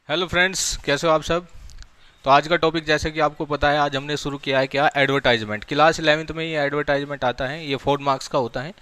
Hello friends, कैसे हो आप सब। तो आज का टॉपिक जैसे कि आपको पता है, आज हमने शुरू किया है क्या, एडवर्टाइजमेंट। क्लास 11th में ये एडवर्टाइजमेंट आता है, ये 4 मार्क्स का होता है।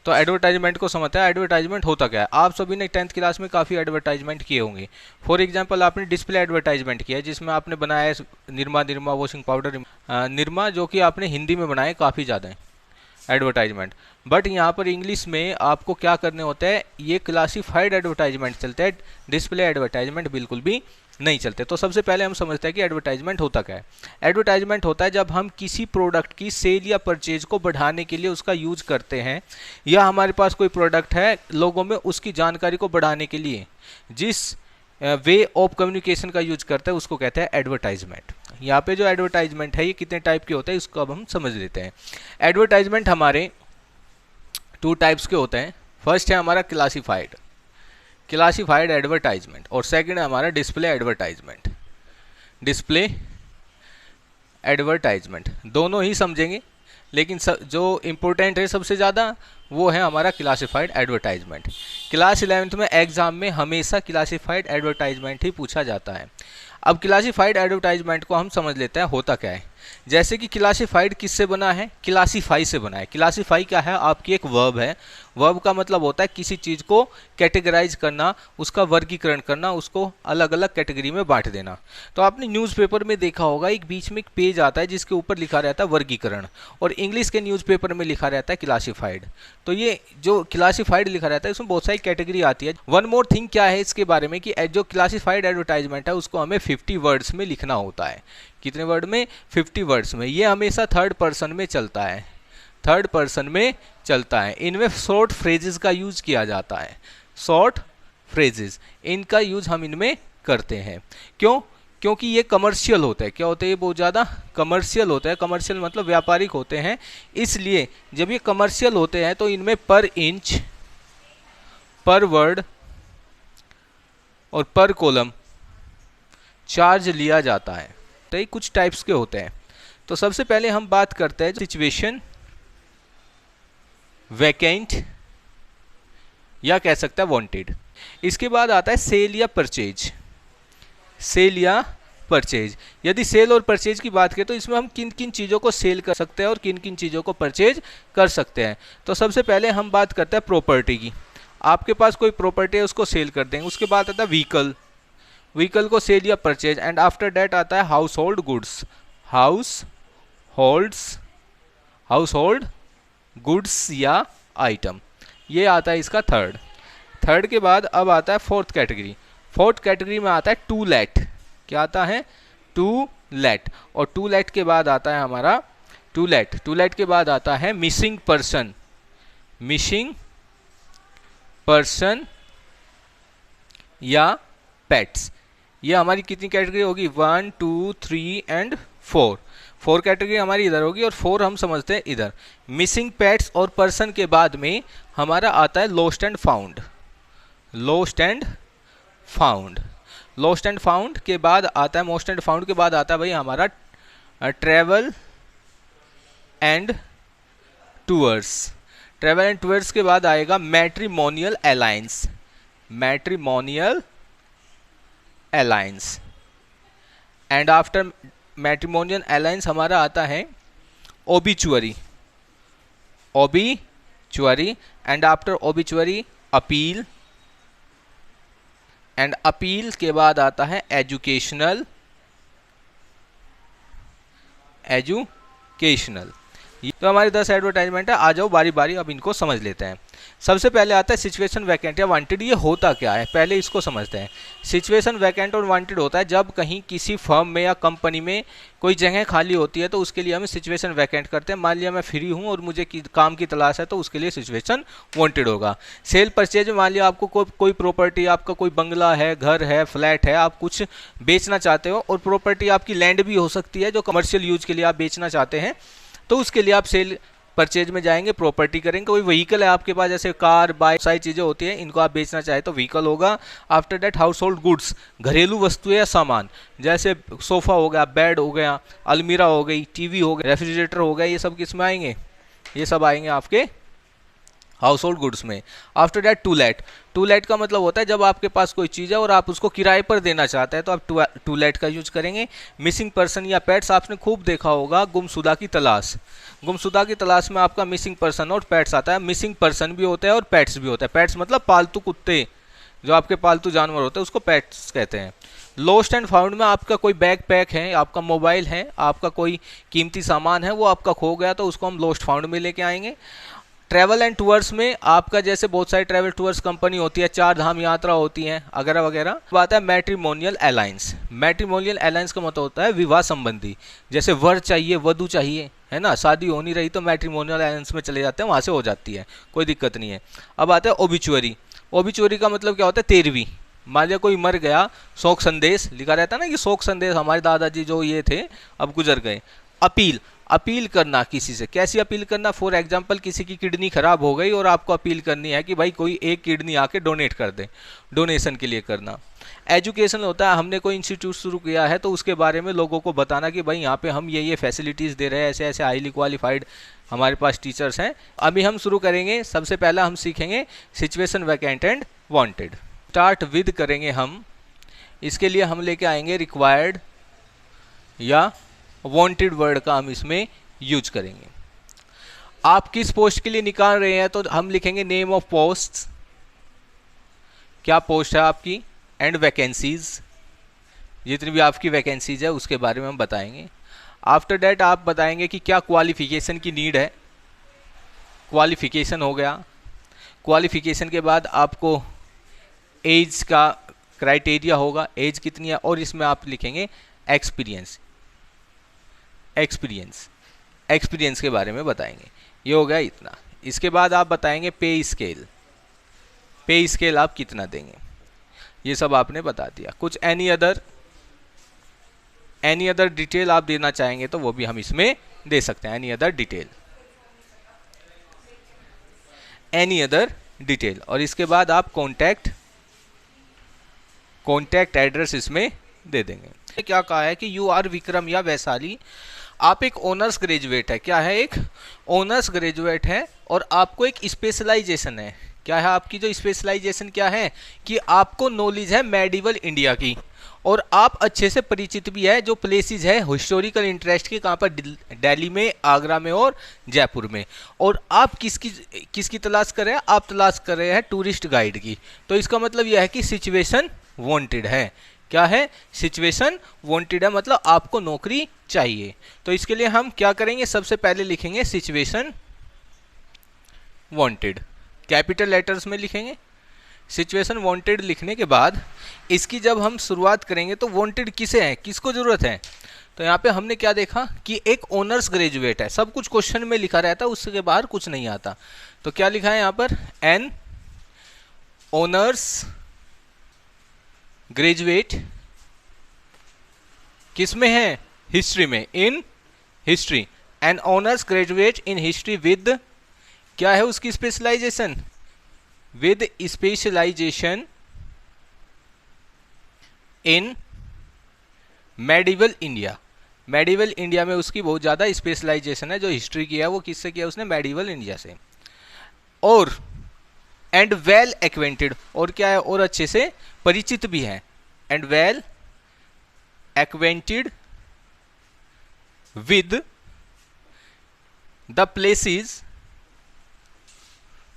तो एडवर्टाइजमेंट को समझता है। एडवर्टाइजमेंट होता क्या है, आप सभी ने 10th क्लास में काफ़ी एडवर्टाइजमेंट किए होंगे। फॉर एग्जांपल आपने डिस्प्ले एडवर्टाइजमेंट किया है, जिसमें आपने बनाया है निरमा निरमा वॉशिंग पाउडर, निरमा, जो कि आपने हिंदी में बनाए काफ़ी ज़्यादा है एडवर्टाइजमेंट। बट यहाँ पर इंग्लिश में आपको क्या करने होता है, ये क्लासिफाइड एडवर्टाइजमेंट चलते हैं, डिस्प्ले एडवर्टाइजमेंट बिल्कुल भी नहीं चलते। तो सबसे पहले हम समझते हैं कि एडवर्टाइजमेंट होता क्या है। एडवर्टाइजमेंट होता है जब हम किसी प्रोडक्ट की सेल या परचेज को बढ़ाने के लिए उसका यूज करते हैं, या हमारे पास कोई प्रोडक्ट है, लोगों में उसकी जानकारी को बढ़ाने के लिए जिस वे ऑफ कम्युनिकेशन का यूज करते हैं उसको कहते हैं एडवर्टाइजमेंट। यहाँ पे जो एडवर्टाइजमेंट है ये कितने टाइप के होते हैं इसको अब हम समझ लेते हैं। एडवर्टाइजमेंट हमारे 2 टाइप्स के होते हैं। फर्स्ट है हमारा क्लासिफाइड एडवर्टाइजमेंट, और सेकंड है हमारा डिस्प्ले एडवर्टाइजमेंट। डिस्प्ले एडवर्टाइजमेंट दोनों ही समझेंगे, लेकिन जो इम्पोर्टेंट है सबसे ज़्यादा वो है हमारा क्लासिफाइड एडवर्टाइजमेंट। क्लास 11th में एग्जाम में हमेशा क्लासिफाइड एडवर्टाइजमेंट ही पूछा जाता है। अब क्लासिफाइड एडवर्टाइजमेंट को हम समझ लेते हैं होता क्या है। जैसे कि क्लासिफाइड किससे बना है, क्लासीफाई से बना है। क्लासीफाई क्या है, आपकी एक वर्ब है। वर्ब का मतलब होता है किसी चीज़ को कैटेगराइज करना, उसका वर्गीकरण करना, उसको अलग अलग कैटेगरी में बांट देना। तो आपने न्यूज़पेपर में देखा होगा, एक बीच में एक पेज आता है जिसके ऊपर लिखा रहता है वर्गीकरण, और इंग्लिश के न्यूज़पेपर में लिखा रहता है क्लासिफाइड। तो ये जो क्लासिफाइड लिखा रहता है इसमें बहुत सारी कैटेगरी आती है। वन मोर थिंग क्या है इसके बारे में कि जो क्लासिफाइड एडवर्टाइजमेंट है उसको हमें 50 वर्ड्स में लिखना होता है। कितने वर्ड में, 50 वर्ड्स में। ये हमेशा थर्ड पर्सन में चलता है, थर्ड पर्सन में चलता है। इनमें शॉर्ट फ्रेजेस का यूज किया जाता है, शॉर्ट फ्रेजेस, इनका यूज हम इनमें करते हैं। क्यों, क्योंकि ये कमर्शियल होता है। क्या होता है, ये बहुत ज़्यादा कमर्शियल होता है। कमर्शियल मतलब व्यापारिक होते हैं, इसलिए जब ये कमर्शियल होते हैं तो इनमें पर इंच, पर वर्ड और पर कॉलम चार्ज लिया जाता है। तो ये कुछ टाइप्स के होते हैं। तो सबसे पहले हम बात करते हैं सिचुएशन वैकेंट, या कह सकता है वांटेड। इसके बाद आता है सेल या परचेज। सेल या परचेज, यदि सेल और परचेज की बात करें तो इसमें हम किन किन चीज़ों को सेल कर सकते हैं और किन किन चीज़ों को परचेज कर सकते हैं। तो सबसे पहले हम बात करते हैं प्रॉपर्टी की। आपके पास कोई प्रॉपर्टी है उसको सेल कर देंगे। उसके बाद आता है व्हीकल, व्हीकल को सेल या परचेज। एंड आफ्टर डेट आता है house hold goods, house hold goods या आइटम, ये आता है इसका थर्ड के बाद अब आता है फोर्थ कैटेगरी। फोर्थ कैटेगरी में आता है टू लेट। क्या आता है, टू लेट। और टू लेट के बाद आता है हमारा टू लेट के बाद आता है मिसिंग पर्सन या पेट्स। ये हमारी कितनी कैटेगरी होगी, 1 2 3 एंड 4 कैटेगरी हमारी इधर होगी, और 4 हम समझते हैं इधर। मिसिंग पेट्स और पर्सन के बाद में हमारा आता है lost and found. Lost and found के बाद आता है, मोस्ट एंड फाउंड के बाद आता है भाई हमारा travel and tours. Travel and tours के बाद आएगा matrimonial alliance. And after matrimonial alliance हमारा आता है obituary. And after obituary appeal. And appeal के बाद आता है एजुकेशनल। तो हमारे 10 एडवर्टाइजमेंट है। आ जाओ बारी बारी अब इनको समझ लेते हैं। सबसे पहले आता है सिचुएशन वैकेंट या वांटेड। ये होता क्या है, पहले इसको समझते हैं। सिचुएशन वैकेंट और वांटेड होता है जब कहीं किसी फर्म में या कंपनी में कोई जगह खाली होती है तो उसके लिए हम सिचुएशन वैकेंट करते हैं। मान लिया मैं फ्री हूँ और मुझे काम की तलाश है तो उसके लिए सिचुएशन वांटेड होगा। सेल परचेज में मान लिया आपको कोई प्रॉपर्टी, आपका कोई बंगला है, घर है, फ्लैट है, आप कुछ बेचना चाहते हो, और प्रॉपर्टी आपकी लैंड भी हो सकती है जो कमर्शियल यूज के लिए आप बेचना चाहते हैं, तो उसके लिए आप सेल परचेज में जाएंगे, प्रॉपर्टी करेंगे। कोई व्हीकल है आपके पास, जैसे कार, बाइक, सारी चीज़ें होती हैं, इनको आप बेचना चाहे तो व्हीकल होगा। After that house hold goods, घरेलू वस्तुएं या सामान, जैसे सोफ़ा हो गया, बेड हो गया, अलमीरा हो गई, टीवी हो गया, रेफ्रिजरेटर हो गया, ये सब किस में आएंगे, ये सब आएंगे आपके हाउस होल्ड गुड्स में। After that to let, to let का मतलब होता है जब आपके पास कोई चीज़ है और आप उसको किराए पर देना चाहते हैं तो आप टू लेट का यूज करेंगे। मिसिंग पर्सन या पेट्स, आपने खूब देखा होगा गुमशुदा की तलाश, गुमशुदा की तलाश में आपका मिसिंग पर्सन और पेट्स आता है। मिसिंग पर्सन भी होता है और पेट्स भी होता है। पेट्स मतलब पालतू कुत्ते, जो आपके पालतू जानवर होते हैं उसको पेट्स कहते हैं। लॉस्ट एंड फाउंड में आपका कोई बैग पैक है, आपका मोबाइल है, आपका कोई कीमती सामान है, वो आपका खो गया तो उसको हम लॉस्ट फाउंड में लेके आएंगे। ट्रैवल एंड टूर्स में आपका जैसे बहुत सारी ट्रैवल टूर्स कंपनी होती है, चार धाम यात्रा होती है वगैरह वगैरह। बात है मैट्रिमोनियल अलायंस। मैट्रिमोनियल अलायंस का मतलब होता है विवाह संबंधी, जैसे वर चाहिए, वधु चाहिए, है ना, शादी हो नहीं रही तो मैट्रिमोनियल अलायंस में चले जाते हैं, वहाँ से हो जाती है, कोई दिक्कत नहीं है। अब आता है ओबिचुअरी। ओबिचुअरी का मतलब क्या होता है? तेरहवीं। मान लिया कोई मर गया, शोक संदेश लिखा रहता है ना कि शोक संदेश, हमारे दादाजी जो ये थे अब गुजर गए। अपील, अपील करना किसी से, कैसी अपील करना? फॉर एग्जाम्पल किसी की किडनी खराब हो गई और आपको अपील करनी है कि भाई कोई एक किडनी आके डोनेट कर दे, डोनेशन के लिए करना। एजुकेशन होता है, हमने कोई इंस्टीट्यूट शुरू किया है तो उसके बारे में लोगों को बताना कि भाई यहाँ पे हम ये फैसिलिटीज़ दे रहे हैं, ऐसे ऐसे हाईली क्वालिफाइड हमारे पास टीचर्स हैं। अभी हम शुरू करेंगे, सबसे पहला हम सीखेंगे situation vacant and wanted. Start with करेंगे हम, इसके लिए हम लेके आएंगे रिक्वायर्ड या वांटेड वर्ड का हम इसमें यूज करेंगे। आप किस पोस्ट के लिए निकाल रहे हैं तो हम लिखेंगे नेम ऑफ पोस्ट, क्या पोस्ट है आपकी, एंड वैकेंसीज, जितनी भी आपकी वैकेंसीज है उसके बारे में हम बताएंगे। आफ्टर दैट आप बताएंगे कि क्या क्वालिफिकेशन की नीड है, क्वालिफिकेशन हो गया। क्वालिफिकेशन के बाद आपको एज का क्राइटेरिया होगा, एज कितनी है, और इसमें आप लिखेंगे एक्सपीरियंस, एक्सपीरियंस, एक्सपीरियंस के बारे में बताएंगे। ये हो गया इतना। इसके बाद आप बताएंगे पे स्केल, पे स्केल आप कितना देंगे, ये सब आपने बता दिया। कुछ एनी अदर डिटेल आप देना चाहेंगे तो वो भी हम इसमें दे सकते हैं, any other detail, any other detail. और इसके बाद आप कॉन्टैक्ट एड्रेस इसमें दे देंगे। क्या कहा है कि यू आर विक्रम या वैशाली, आप एक ऑनर्स ग्रेजुएट है। क्या है? एक ऑनर्स ग्रेजुएट है और आपको एक स्पेशलाइजेशन है। क्या है आपकी जो स्पेशलाइजेशन? क्या है कि आपको नॉलेज है मेडिवल इंडिया की और आप अच्छे से परिचित भी है जो प्लेसेस है हिस्टोरिकल इंटरेस्ट के, कहाँ पर? दिल्ली में, आगरा में और जयपुर में। और आप किसकी तलाश कर रहे हैं? आप तलाश कर रहे हैं टूरिस्ट गाइड की। तो इसका मतलब यह है कि सिचुएशन वांटेड है। क्या है? सिचुएशन वांटेड है, मतलब आपको नौकरी चाहिए। तो इसके लिए हम क्या करेंगे? सबसे पहले लिखेंगे सिचुएशन वांटेड, कैपिटल लेटर्स में लिखेंगे। सिचुएशन वांटेड लिखने के बाद इसकी जब हम शुरुआत करेंगे तो वांटेड किसे है, किसको जरूरत है? तो यहाँ पे हमने क्या देखा कि एक ऑनर्स ग्रेजुएट है, सब कुछ क्वेश्चन में लिखा रहता है, उसके बाहर कुछ नहीं आता। तो क्या लिखा है यहाँ पर? एन ऑनर्स ग्रेजुएट किस में है? हिस्ट्री में, in history. An honours graduate in history with, क्या है उसकी specialisation? With specialisation in medieval India. Medieval India में उसकी बहुत ज़्यादा स्पेशलाइजेशन है। जो हिस्ट्री की है वो किससे किया उसने? मेडिवल इंडिया से। और एंड वेल एक्वेंटेड, और क्या है? और अच्छे से परिचित भी है। And well acquainted with the places,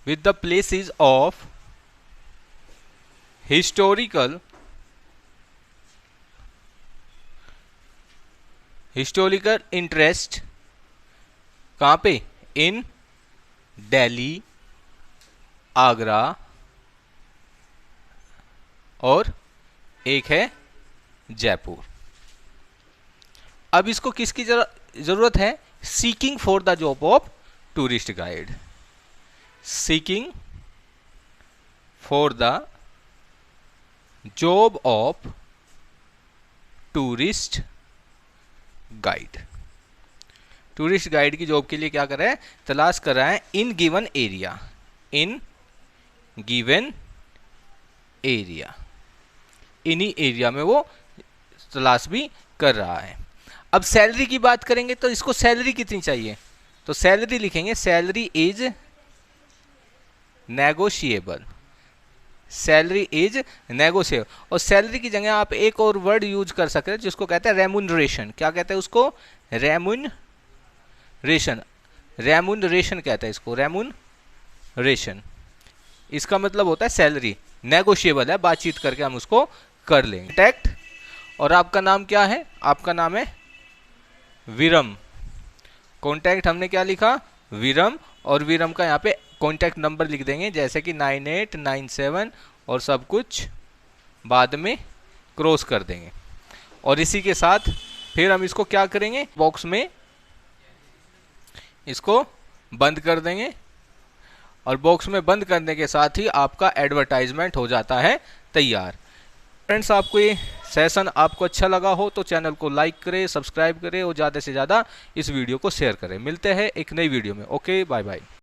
with the places of historical interest, कहाँ पे? इन दिल्ली, आगरा और एक है जयपुर। अब इसको किसकी जरूरत है? Seeking for the job of tourist guide, seeking for the job of tourist guide। Tourist guide की जॉब के लिए क्या कर रहा है? तलाश कर रहा है in given area, in given area, इन्हीं एरिया में वो तलाश भी कर रहा है। अब सैलरी की बात करेंगे तो इसको सैलरी कितनी चाहिए? तो सैलरी लिखेंगे, salary is negotiable, salary is negotiable. और सैलरी की जगह आप एक और वर्ड यूज कर सकते हैं जिसको कहते हैं रेमुनरेशन। क्या कहते हैं उसको? रेमुनरेशन। रेमुनरेशन कहते हैं इसको, रेमुनरेशन। इसका मतलब होता है सैलरी, नेगोशिएबल है, बातचीत करके हम उसको कर लेंगे। कॉन्टैक्ट, और आपका नाम क्या है? आपका नाम है विरम। कॉन्टैक्ट हमने क्या लिखा? विरम। और विरम का यहाँ पे कॉन्टैक्ट नंबर लिख देंगे, जैसे कि 9897 और सब कुछ बाद में क्रॉस कर देंगे। और इसी के साथ फिर हम इसको क्या करेंगे? बॉक्स में इसको बंद कर देंगे। और बॉक्स में बंद करने के साथ ही आपका एडवर्टाइजमेंट हो जाता है तैयार। फ्रेंड्स, आपको ये सेशन आपको अच्छा लगा हो तो चैनल को लाइक करें, सब्सक्राइब करें और ज़्यादा से ज़्यादा इस वीडियो को शेयर करें। मिलते हैं एक नई वीडियो में। Okay, bye bye.